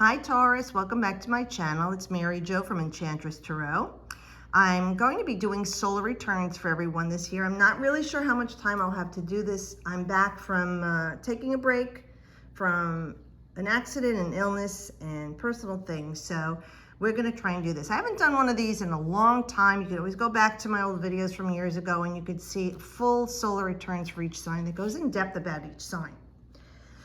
Hi Taurus, welcome back to my channel. It's Mary Jo from Enchantress Tarot. I'm going to be doing solar returns for everyone this year. I'm not really sure how much time I'll have to do this. I'm back from taking a break from an accident and illness and personal things. So we're going to try and do this. I haven't done one of these in a long time. You can always go back to my old videos from years ago and you could see full solar returns for each sign that goes in depth about each sign.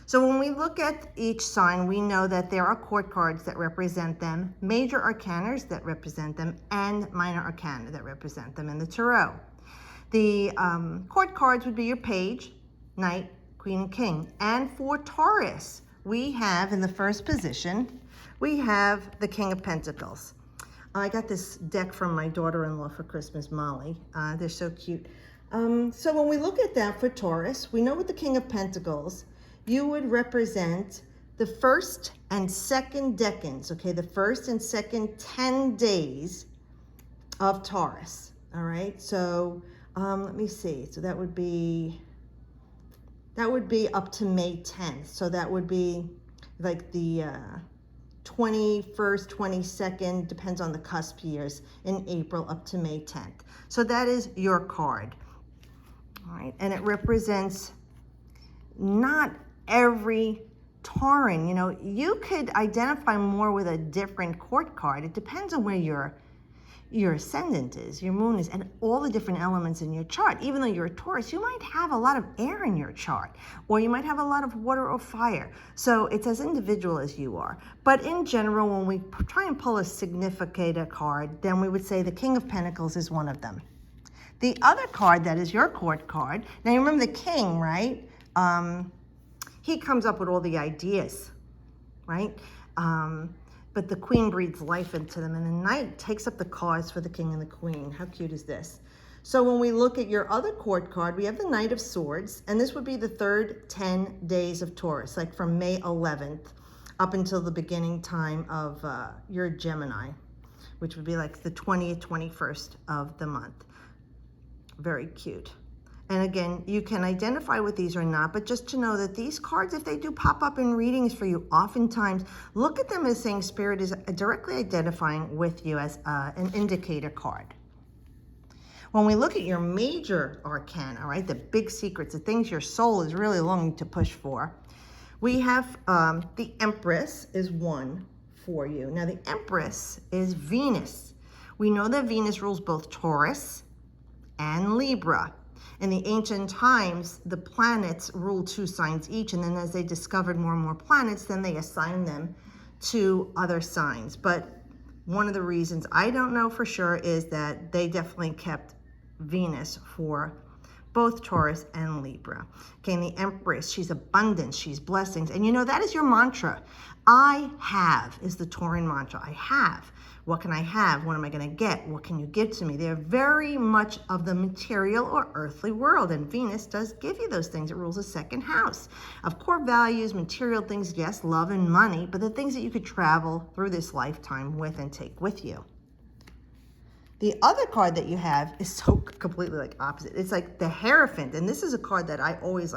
So when we look at each sign, we know that there are court cards that represent them, major arcanas that represent them, and minor arcana that represent them in the tarot. The court cards would be your page, knight, queen, and king. And for Taurus, we have in the first position, we have the King of Pentacles. I got this deck from my daughter-in-law for Christmas, Molly. They're so cute. So when we look at that for Taurus, we know with the King of Pentacles, you would represent the first and second decans, okay? The first and second 10 days of Taurus, all right? So let me see. So that would be up to May 10th. So that would be like the 21st, 22nd, depends on the cusp years, in April up to May 10th. So that is your card, all right? And it represents not every Tauran. You know, you could identify more with a different court card. It depends on where your ascendant is, your moon is, and all the different elements in your chart. Even though you're a Taurus, you might have a lot of air in your chart, or you might have a lot of water or fire. So it's as individual as you are. But in general, when we try and pull a significator card, then we would say the King of Pentacles is one of them. The other card that is your court card, now you remember the king, right? He comes up with all the ideas, right? But the queen breathes life into them, and the knight takes up the cause for the king and the queen. How cute is this? So when we look at your other court card, we have the Knight of Swords, and this would be the third 10 days of Taurus, like from May 11th up until the beginning time of your Gemini, which would be like the 20th, 21st of the month. Very cute. And again, you can identify with these or not, but just to know that these cards, if they do pop up in readings for you, oftentimes look at them as saying Spirit is directly identifying with you as an indicator card. When we look at your major arcana, right, the big secrets, the things your soul is really longing to push for, we have the Empress is one for you. Now, the Empress is Venus. We know that Venus rules both Taurus and Libra. In the ancient times, the planets ruled 2 signs each, and then as they discovered more and more planets, then they assigned them to other signs. But one of the reasons, I don't know for sure, is that they definitely kept Venus for both Taurus and Libra. Okay, and the Empress, she's abundance, she's blessings. And you know, that is your mantra. I have is the Tauran mantra. I have. What can I have? What am I going to get? What can you give to me? They're very much of the material or earthly world. And Venus does give you those things. It rules the second house of core values, material things, yes, love and money, but the things that you could travel through this lifetime with and take with you. The other card that you have is so completely like opposite. It's like the Hierophant. And this is a card that I always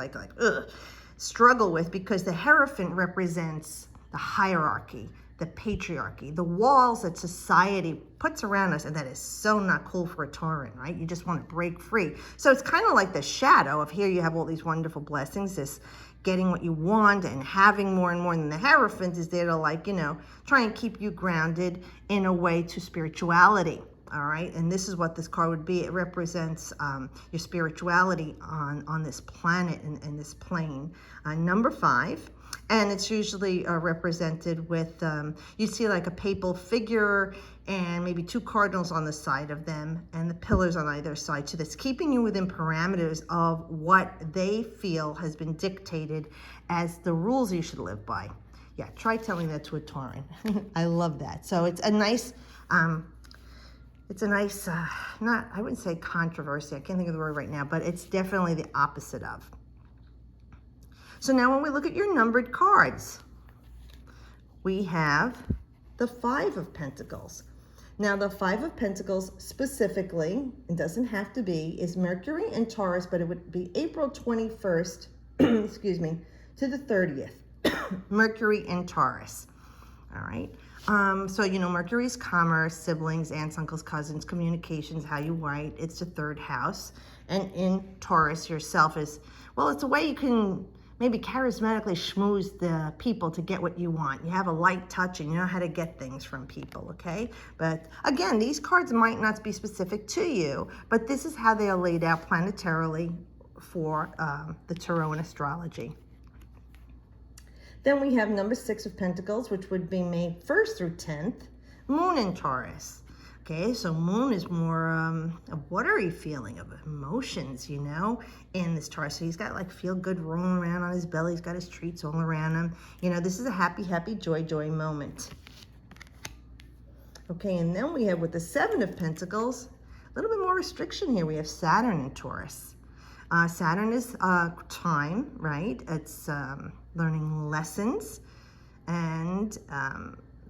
struggle with, because the Hierophant represents the hierarchy, the patriarchy, the walls that society puts around us, and that is so not cool for a Tauran, right? You just want to break free. So it's kind of like the shadow of here you have all these wonderful blessings, this getting what you want and having more and more, and the Hierophant is there to, like, you know, try and keep you grounded in a way to spirituality. All right, and this is what this card would be. It represents your spirituality on this planet and this plane. Number 5. And it's usually represented with, you see like a papal figure and maybe 2 cardinals on the side of them and the pillars on either side. So that's keeping you within parameters of what they feel has been dictated as the rules you should live by. Yeah, try telling that to a Tauran. I love that. So it's a nice, not, I wouldn't say controversy. I can't think of the word right now, but it's definitely the opposite of. So now when we look at your numbered cards, we have the 5 of Pentacles. Now the 5 of Pentacles specifically, it doesn't have to be, is Mercury in Taurus, but it would be April 21st, excuse me, to the 30th. Mercury in Taurus. All right. So, you know, Mercury's commerce, siblings, aunts, uncles, cousins, communications, how you write. It's the third house. And in Taurus, yourself is, well, it's a way you can maybe charismatically schmooze the people to get what you want. You have a light touch and you know how to get things from people, okay? But again, these cards might not be specific to you, but this is how they are laid out planetarily for the tarot and astrology. Then we have number 6 of Pentacles, which would be May 1st through 10th, Moon in Taurus. Okay, so Moon is more a watery feeling of emotions, you know, in this Taurus. So he's got like feel good rolling around on his belly. He's got his treats all around him. You know, this is a happy, happy, joy, joy moment. Okay, and then we have with the 7 of Pentacles, a little bit more restriction here. We have Saturn in Taurus. Saturn is time, right? It's learning lessons, and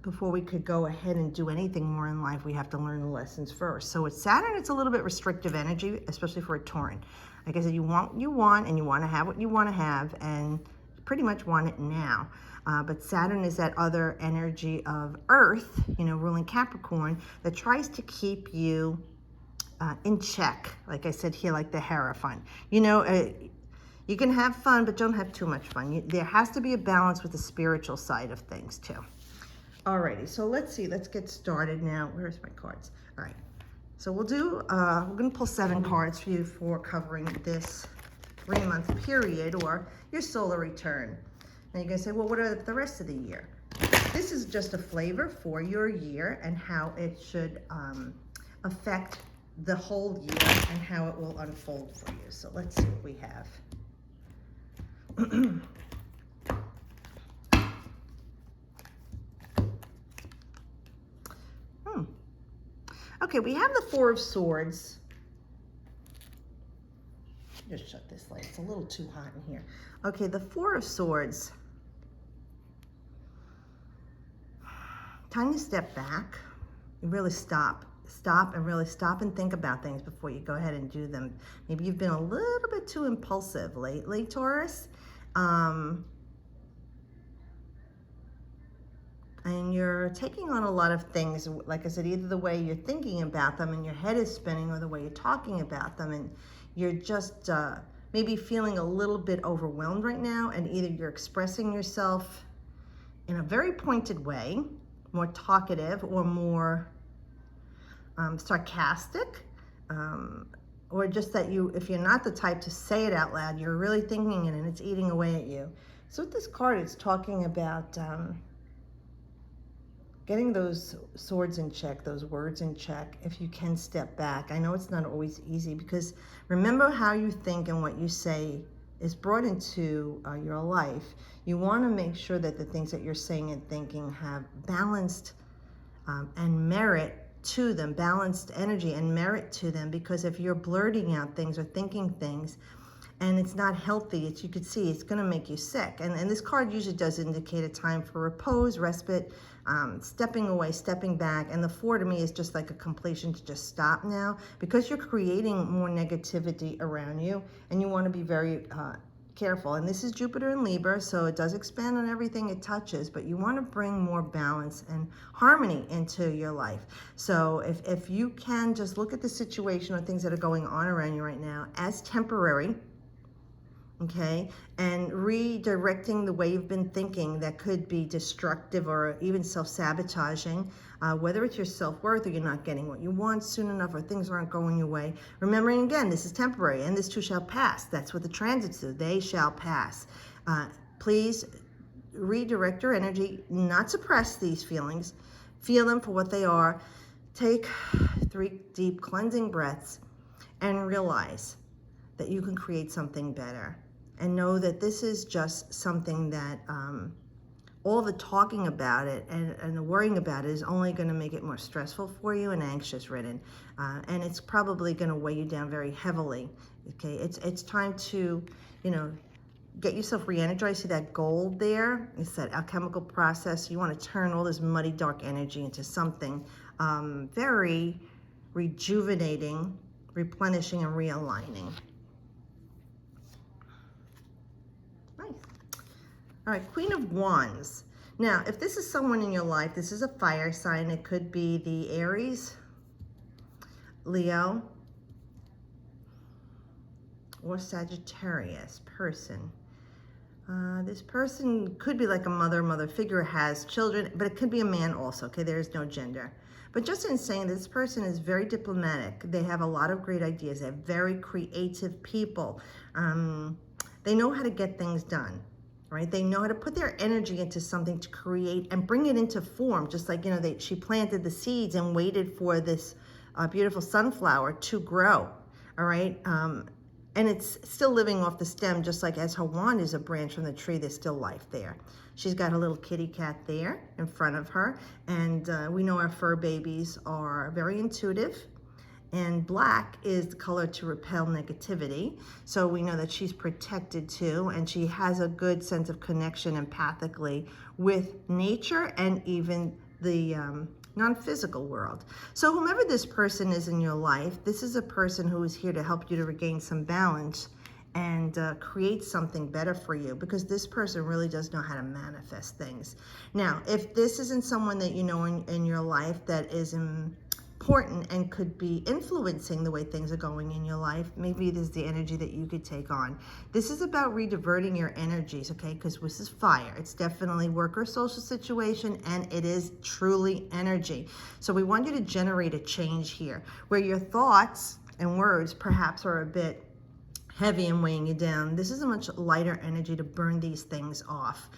before we could go ahead and do anything more in life, we have to learn the lessons first. So with Saturn, it's a little bit restrictive energy, especially for a Tauran. Like I said, you want what you want, and you want to have what you want to have, and pretty much want it now. But Saturn is that other energy of Earth, you know, ruling Capricorn, that tries to keep you in check. Like I said here, like the Hierophant. You know, you can have fun, but don't have too much fun. There has to be a balance with the spiritual side of things too. Alrighty, so let's see. Let's get started now. Where's my cards? All right. So we'll do, we're going to pull 7 cards for you for covering this 3-month period or your solar return. Now you're going to say, well, what are the rest of the year? This is just a flavor for your year and how it should affect the whole year and how it will unfold for you. So let's see what we have. Okay, we have the 4 of Swords. Just shut this light. It's a little too hot in here. Okay, the 4 of Swords. Time to step back and really stop. Stop and really stop and think about things before you go ahead and do them. Maybe you've been a little bit too impulsive lately, Taurus. And you're taking on a lot of things, like I said, either the way you're thinking about them and your head is spinning, or the way you're talking about them, and you're just maybe feeling a little bit overwhelmed right now, and either you're expressing yourself in a very pointed way, more talkative or more sarcastic, or just that if you're not the type to say it out loud, you're really thinking it and it's eating away at you. So with this card, it's talking about getting those swords in check, those words in check, if you can step back. I know it's not always easy, because remember how you think and what you say is brought into your life. You want to make sure that the things that you're saying and thinking have balanced and merit to them, balanced energy and merit to them, because if you're blurting out things or thinking things and it's not healthy, you could see it's going to make you sick. And this card usually does indicate a time for repose, respite, stepping away, stepping back. And the 4 to me is just like a completion to just stop now, because you're creating more negativity around you and you want to be very careful. And this is Jupiter in Libra, so it does expand on everything it touches, but you want to bring more balance and harmony into your life. So if you can just look at the situation or things that are going on around you right now as temporary, okay, and redirecting the way you've been thinking that could be destructive or even self-sabotaging, whether it's your self-worth or you're not getting what you want soon enough or things aren't going your way. Remembering again, this is temporary and this too shall pass. That's what the transits do. They shall pass. Please redirect your energy, not suppress these feelings. Feel them for what they are. Take 3 deep cleansing breaths and realize that you can create something better. And know that this is just something that all the talking about it and the worrying about it is only going to make it more stressful for you and anxious ridden. And it's probably going to weigh you down very heavily. Okay, it's time to, you know, get yourself re-energized. See that gold there? It's that alchemical process. You want to turn all this muddy, dark energy into something very rejuvenating, replenishing, and realigning. Nice. All right, Queen of Wands. Now, if this is someone in your life, this is a fire sign. It could be the Aries, Leo, or Sagittarius person. This person could be like a mother figure, has children, but it could be a man also, okay? There is no gender. But just in saying this person is very diplomatic. They have a lot of great ideas. They're very creative people. They know how to get things done, right? They know how to put their energy into something to create and bring it into form. Just like, you know, she planted the seeds and waited for this beautiful sunflower to grow, all right? And it's still living off the stem, just like as her wand is a branch from the tree, there's still life there. She's got her little kitty cat there in front of her. And we know our fur babies are very intuitive. And black is the color to repel negativity. So we know that she's protected too, and she has a good sense of connection empathically with nature and even the non-physical world. So whomever this person is in your life, this is a person who is here to help you to regain some balance and create something better for you, because this person really does know how to manifest things. Now, if this isn't someone that you know in your life that is important and could be influencing the way things are going in your life, maybe this is the energy that you could take on. This is about rediverting your energies, okay? Because this is fire. It's definitely work or social situation, and it is truly energy. So we want you to generate a change here, where your thoughts and words perhaps are a bit heavy and weighing you down. This is a much lighter energy to burn these things off.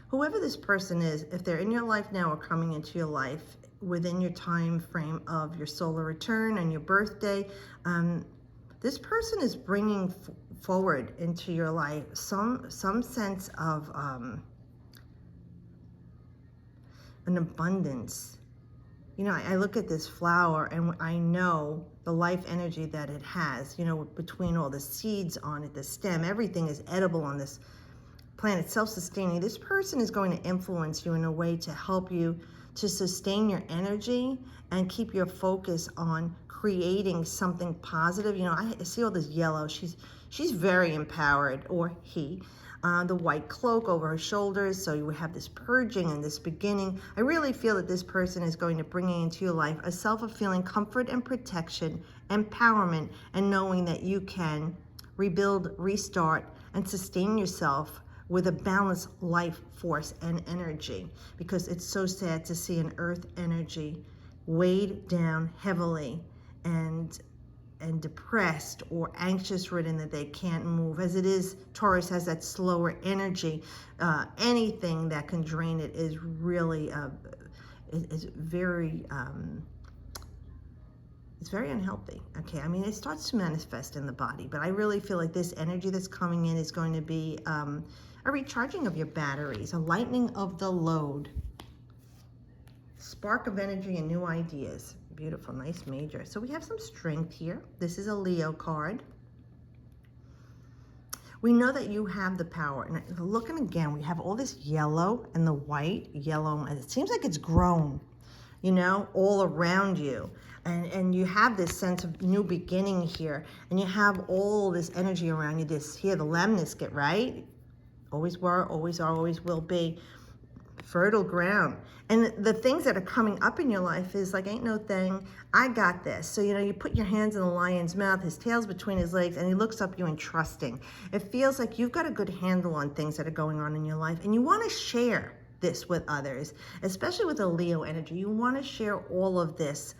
Whoever this person is, if they're in your life now or coming into your life within your time frame of your solar return and your birthday, this person is bringing forward into your life some sense of an abundance. You know, I look at this flower and I know the life energy that it has, you know, between all the seeds on it, the stem, everything is edible on this planet, self-sustaining. This person is going to influence you in a way to help you to sustain your energy and keep your focus on creating something positive. You know, I see all this yellow. She's very empowered, or he. The white cloak over her shoulders, so you would have this purging and this beginning. I really feel that this person is going to bring into your life a self-fulfilling comfort and protection, empowerment, and knowing that you can rebuild, restart, and sustain yourself with a balanced life force and energy, because it's so sad to see an earth energy weighed down heavily and depressed or anxious ridden, that they can't move. As it is, Taurus has that slower energy. Anything that can drain it is really is very it's very unhealthy. Okay, I mean, it starts to manifest in the body, but I really feel like this energy that's coming in is going to be a recharging of your batteries, a lightening of the load, spark of energy and new ideas. Beautiful, nice major. So we have some strength here. This is a Leo card. We know that you have the power. And looking again, we have all this yellow and the white, yellow, and it seems like it's grown, you know, all around you. And you have this sense of new beginning here. And you have all this energy around you. This here, the lemniscate, right? Always were, always are, always will be. Fertile ground. And the things that are coming up in your life is like, ain't no thing, I got this. So, you know, you put your hands in the lion's mouth, his tail's between his legs, and he looks up you and trusting. It feels like you've got a good handle on things that are going on in your life, and you want to share this with others, especially with a Leo energy. You want to share all of this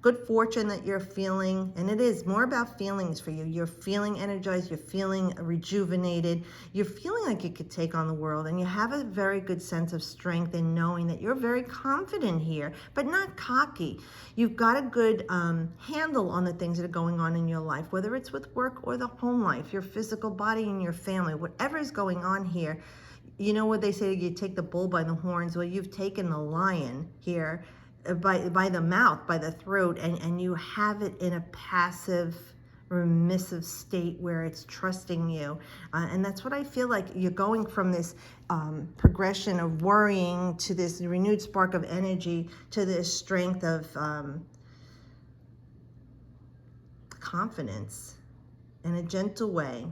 good fortune that you're feeling, and it is more about feelings for you. You're feeling energized, you're feeling rejuvenated, you're feeling like you could take on the world, and you have a very good sense of strength in knowing that you're very confident here, but not cocky. You've got a good handle on the things that are going on in your life, whether it's with work or the home life, your physical body and your family, whatever is going on here. You know what they say, you take the bull by the horns. Well, you've taken the lion here by the mouth, by the throat, and you have it in a passive, remissive state where it's trusting you. And that's what I feel like. You're going from this progression of worrying to this renewed spark of energy to this strength of confidence in a gentle way,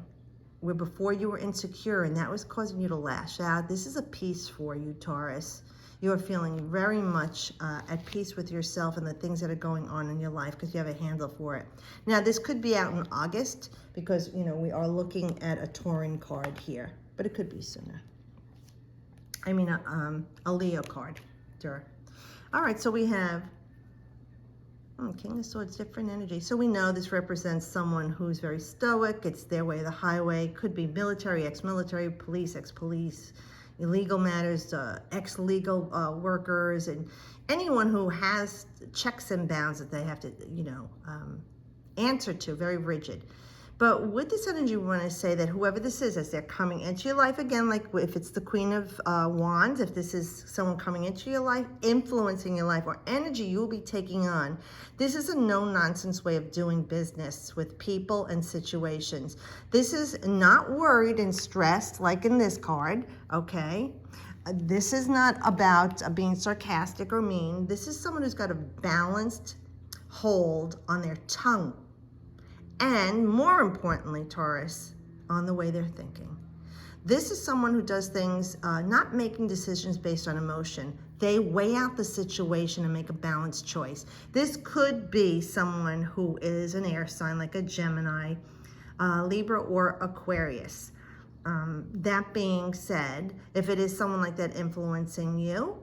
where before you were insecure and that was causing you to lash out. This is a peace for you, Taurus. You are feeling very much at peace with yourself and the things that are going on in your life because you have a handle for it. Now, this could be out in August because, you know, we are looking at a Tauran card here, but it could be sooner. I mean, a Leo card. Sure. All right, so we have King of Swords, different energy. So we know this represents someone who's very stoic. It's their way of the highway. Could be military, ex-military, police, ex-police, illegal matters, ex-legal workers, and anyone who has checks and bounds that they have to, you know, answer to, very rigid. But with this energy, we want to say that whoever this is, as they're coming into your life, again, like if it's the Queen of Wands, if this is someone coming into your life, influencing your life, or energy you will be taking on, this is a no-nonsense way of doing business with people and situations. This is not worried and stressed like in this card, okay? This is not about being sarcastic or mean. This is someone who's got a balanced hold on their tongue. And more importantly, Taurus, on the way they're thinking. This is someone who does things, not making decisions based on emotion. They weigh out the situation and make a balanced choice. This could be someone who is an air sign, like a Gemini, Libra, or Aquarius. That being said, if it is someone like that influencing you,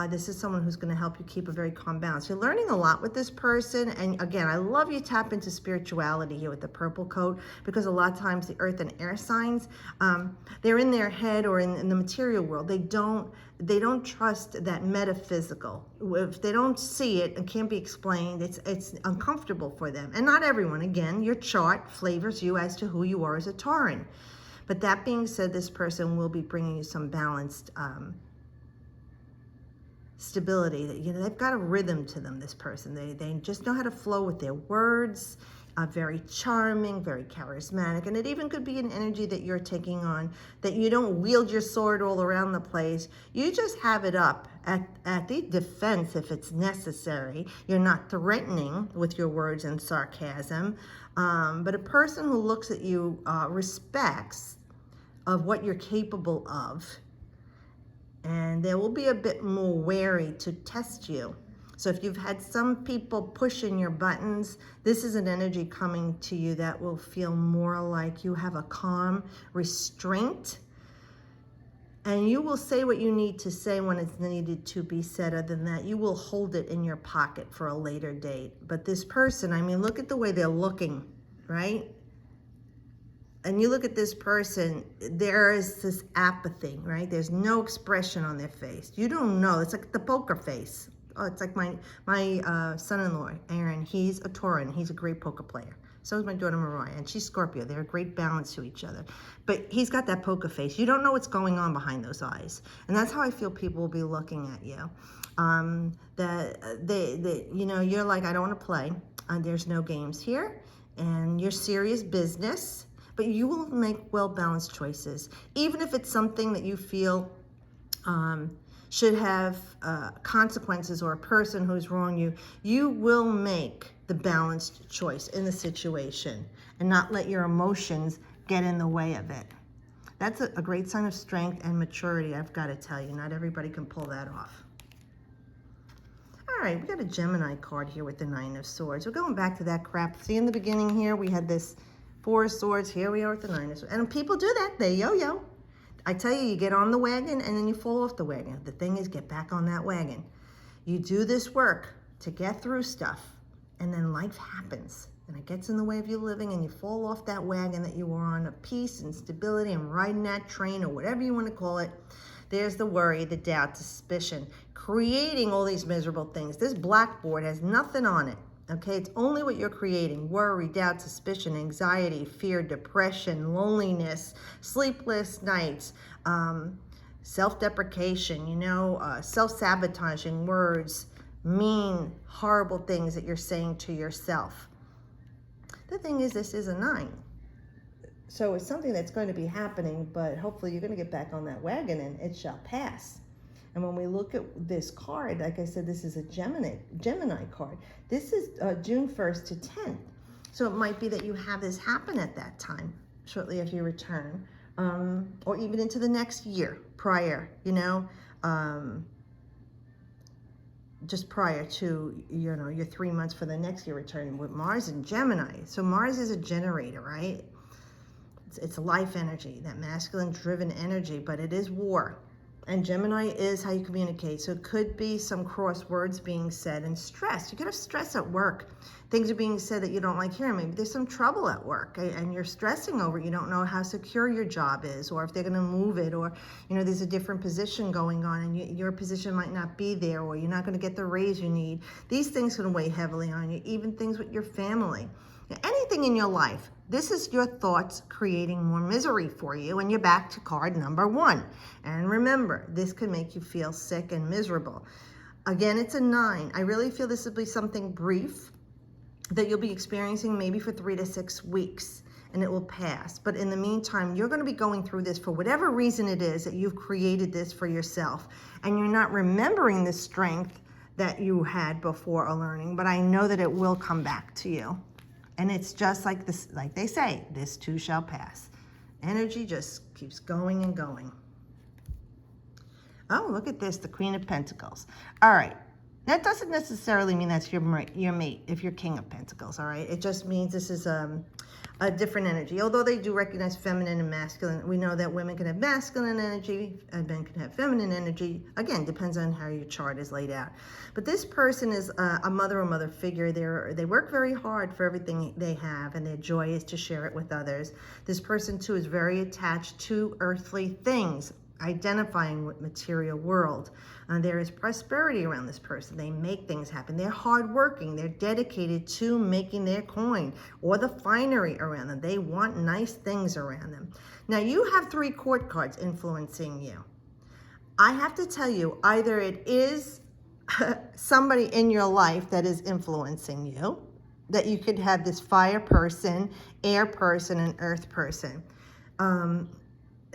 this is someone who's going to help you keep a very calm balance. You're learning a lot with this person. And again, I love you tap into spirituality here with the purple coat, because a lot of times the earth and air signs, they're in their head or in the material world. They don't trust that metaphysical. If they don't see it and can't be explained, it's uncomfortable for them. And not everyone. Again, your chart flavors you as to who you are as a Tauran. But that being said, this person will be bringing you some balanced stability. That, you know, they've got a rhythm to them, this person. They just know how to flow with their words. Very charming, very charismatic, and it even could be an energy that you're taking on, that you don't wield your sword all around the place. You just have it up at the defense if it's necessary. You're not threatening with your words and sarcasm, but a person who looks at you respects of what you're capable of, and they will be a bit more wary to test you. So if you've had some people pushing your buttons, this is an energy coming to you that will feel more like you have a calm restraint, and you will say what you need to say when it's needed to be said. Other than that, you will hold it in your pocket for a later date. But this person, I mean, look at the way they're looking, right? And you look at this person, there is this apathy, right? There's no expression on their face. You don't know. It's like the poker face. Oh, it's like my son-in-law, Aaron. He's a Tauran. He's a great poker player. So is my daughter, Mariah, and she's Scorpio. They're a great balance to each other. But he's got that poker face. You don't know what's going on behind those eyes. And that's how I feel people will be looking at you. That you know, you're like, I don't want to play. There's no games here. And you're serious business. But you will make well-balanced choices. Even if it's something that you feel should have consequences, or a person who's wronged you, you will make the balanced choice in the situation and not let your emotions get in the way of it. That's a great sign of strength and maturity, I've got to tell you. Not everybody can pull that off. All right, we got a Gemini card here with the Nine of Swords. We're going back to that crap. See, in the beginning here, we had this Four of Swords. Here we are with the Nine of Swords. And people do that. They yo-yo. I tell you, you get on the wagon and then you fall off the wagon. The thing is, get back on that wagon. You do this work to get through stuff, and then life happens, and it gets in the way of you living, and you fall off that wagon that you were on, of peace and stability and riding that train, or whatever you want to call it. There's the worry, the doubt, suspicion, creating all these miserable things. This blackboard has nothing on it. Okay, it's only what you're creating: worry, doubt, suspicion, anxiety, fear, depression, loneliness, sleepless nights, self-deprecation, you know, self-sabotaging words, mean, horrible things that you're saying to yourself. The thing is, this is a 9. So it's something that's going to be happening, but hopefully you're going to get back on that wagon and it shall pass. And when we look at this card, like I said, this is a Gemini card. This is June 1st to 10th. So it might be that you have this happen at that time. shortly after your return, or even into the next year prior, you know, just prior to, you know, your 3 months for the next year return with Mars and Gemini. So Mars is a generator, right? It's life energy, that masculine driven energy, but it is war. And Gemini is how you communicate. So it could be some cross words being said, and stress. You could have stress at work. Things are being said that you don't like hearing. Maybe there's some trouble at work and you're stressing over it. You don't know how secure your job is, or if they're going to move it, or, you know, there's a different position going on and your position might not be there, or you're not going to get the raise you need. These things can weigh heavily on you, even things with your family. Anything in your life. This is your thoughts creating more misery for you, and you're back to card number 1. And remember, this could make you feel sick and miserable. Again, it's a 9. I really feel this will be something brief that you'll be experiencing maybe for 3 to 6 weeks, and it will pass. But in the meantime, you're going to be going through this for whatever reason it is that you've created this for yourself, and you're not remembering the strength that you had before a learning, but I know that it will come back to you. And it's just like this, like they say, this too shall pass. Energy just keeps going and going. Oh, look at this, the Queen of Pentacles. All right. That doesn't necessarily mean that's your mate if you're King of Pentacles, all right? It just means this is a different energy. Although they do recognize feminine and masculine, we know that women can have masculine energy and men can have feminine energy. Again, depends on how your chart is laid out. But this person is a mother or mother figure. They work very hard for everything they have, and their joy is to share it with others. This person, too, is very attached to earthly things, identifying with material world. There is prosperity around this person. They make things happen. They're hardworking. They're dedicated to making their coin or the finery around them. They want nice things around them. Now, you have 3 court cards influencing you. I have to tell you, either it is somebody in your life that is influencing you, that you could have this fire person, air person, and earth person.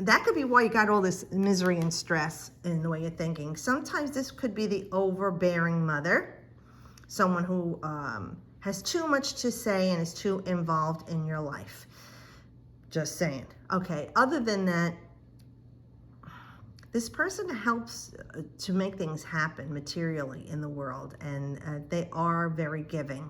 That could be why you got all this misery and stress in the way you're thinking. Sometimes this could be the overbearing mother, someone who has too much to say and is too involved in your life. Just saying. Okay, other than that, this person helps to make things happen materially in the world, and they are very giving.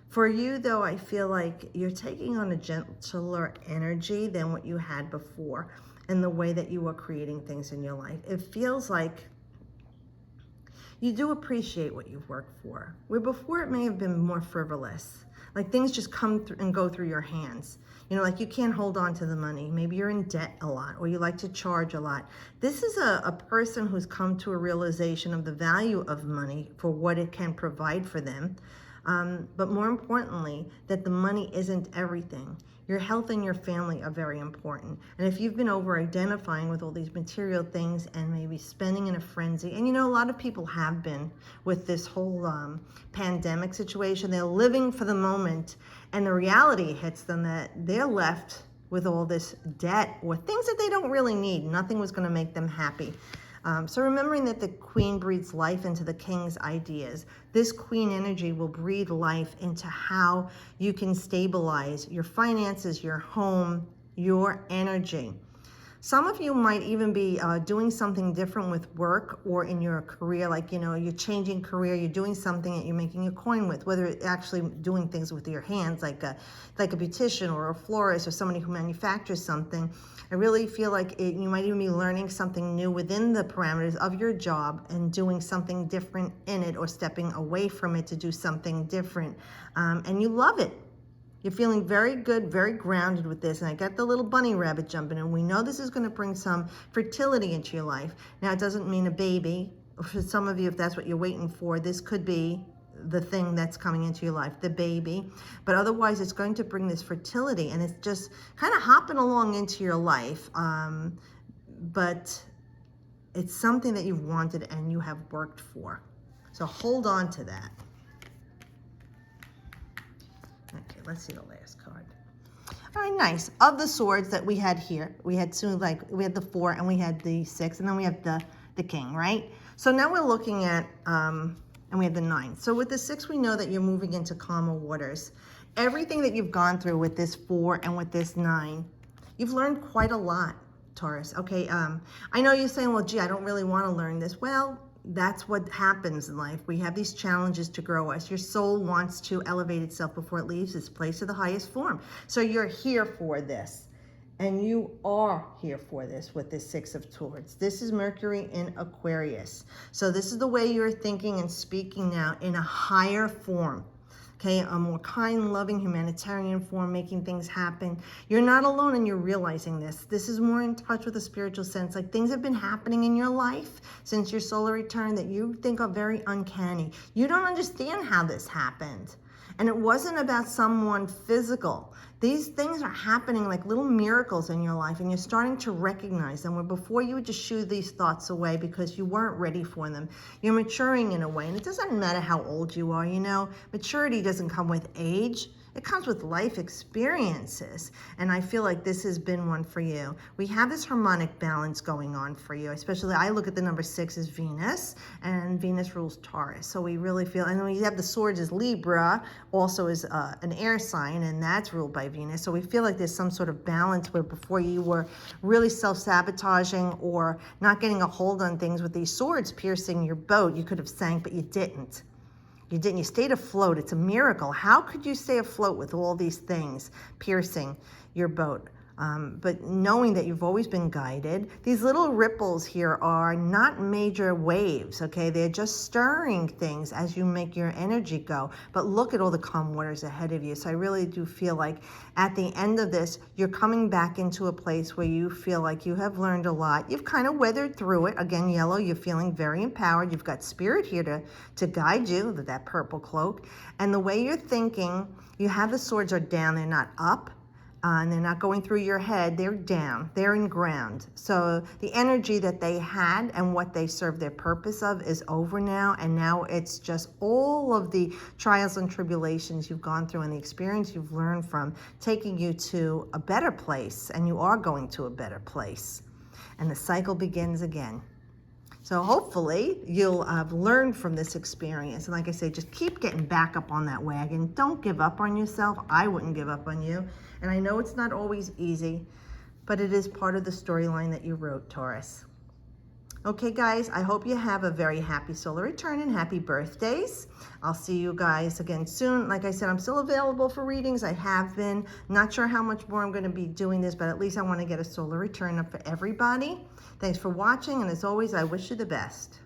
For you, though, I feel like you're taking on a gentler energy than what you had before in the way that you are creating things in your life. It feels like you do appreciate what you've worked for, where before it may have been more frivolous. Like things just come through and go through your hands. You know, like you can't hold on to the money. Maybe you're in debt a lot, or you like to charge a lot. This is a person who's come to a realization of the value of money for what it can provide for them. But more importantly, that the money isn't everything. Your health and your family are very important. And if you've been over-identifying with all these material things and maybe spending in a frenzy, and you know, a lot of people have been with this whole pandemic situation, they're living for the moment, and the reality hits them that they're left with all this debt or things that they don't really need. Nothing was going to make them happy. So remembering that the queen breathes life into the king's ideas, this queen energy will breathe life into how you can stabilize your finances, your home, your energy. Some of you might even be doing something different with work or in your career, like, you know, you're changing career, you're doing something that you're making a coin with, whether it's actually doing things with your hands, like a beautician or a florist or somebody who manufactures something. I really feel like you might even be learning something new within the parameters of your job and doing something different in it, or stepping away from it to do something different. And you love it. You're feeling very good, very grounded with this. And I got the little bunny rabbit jumping in. We know this is going to bring some fertility into your life. Now, it doesn't mean a baby. For some of you, if that's what you're waiting for, this could be the thing that's coming into your life, the baby. But otherwise, it's going to bring this fertility. And it's just kind of hopping along into your life. But it's something that you've wanted and you have worked for. So hold on to that. Okay, let's see the last card. All right, nice. Of the swords that we had here, we had we had the 4 and we had the 6, and then we have the king, right? So now we're looking at, and we have the 9. So with the 6, we know that you're moving into calmer waters. Everything that you've gone through with this 4 and with this 9, you've learned quite a lot, Taurus. Okay, I know you're saying, well, gee, I don't really want to learn this. Well, that's what happens in life. We have these challenges to grow us. Your soul wants to elevate itself before it leaves its place of the highest form. So you're here for this. And you are here for this with this 6 of Swords. This is Mercury in Aquarius. So this is the way you're thinking and speaking now in a higher form. Okay, a more kind, loving, humanitarian form, making things happen. You're not alone and you're realizing this. This is more in touch with the spiritual sense. Like things have been happening in your life since your solar return that you think are very uncanny. You don't understand how this happened. And it wasn't about someone physical. These things are happening like little miracles in your life, and you're starting to recognize them, where before you would just shoo these thoughts away because you weren't ready for them. You're maturing in a way, and it doesn't matter how old you are, you know. Maturity doesn't come with age. It comes with life experiences, and I feel like this has been one for you. We have this harmonic balance going on for you, especially I look at the number 6 as Venus, and Venus rules Taurus. So we really feel, and we have the Swords as Libra, also is an air sign, and that's ruled by Venus. So we feel like there's some sort of balance where before you were really self-sabotaging or not getting a hold on things with these swords piercing your boat. You could have sank, but you didn't. You didn't. You stayed afloat. It's a miracle. How could you stay afloat with all these things piercing your boat? But knowing that you've always been guided, these little ripples here are not major waves, okay? They're just stirring things as you make your energy go. But look at all the calm waters ahead of you. So I really do feel like at the end of this, you're coming back into a place where you feel like you have learned a lot. You've kind of weathered through it. Again, yellow, you're feeling very empowered. You've got spirit here to guide you, that purple cloak. And the way you're thinking, you have the swords are down, they're not up. And they're not going through your head, they're down, they're in ground. So the energy that they had and what they served their purpose of is over now, and now it's just all of the trials and tribulations you've gone through and the experience you've learned from taking you to a better place, and you are going to a better place. And the cycle begins again. So hopefully you'll have learned from this experience. And like I say, just keep getting back up on that wagon. Don't give up on yourself. I wouldn't give up on you. And I know it's not always easy, but it is part of the storyline that you wrote, Taurus. Okay, guys, I hope you have a very happy solar return and happy birthdays. I'll see you guys again soon. Like I said, I'm still available for readings. I have been. Not sure how much more I'm going to be doing this, but at least I want to get a solar return up for everybody. Thanks for watching, and as always, I wish you the best.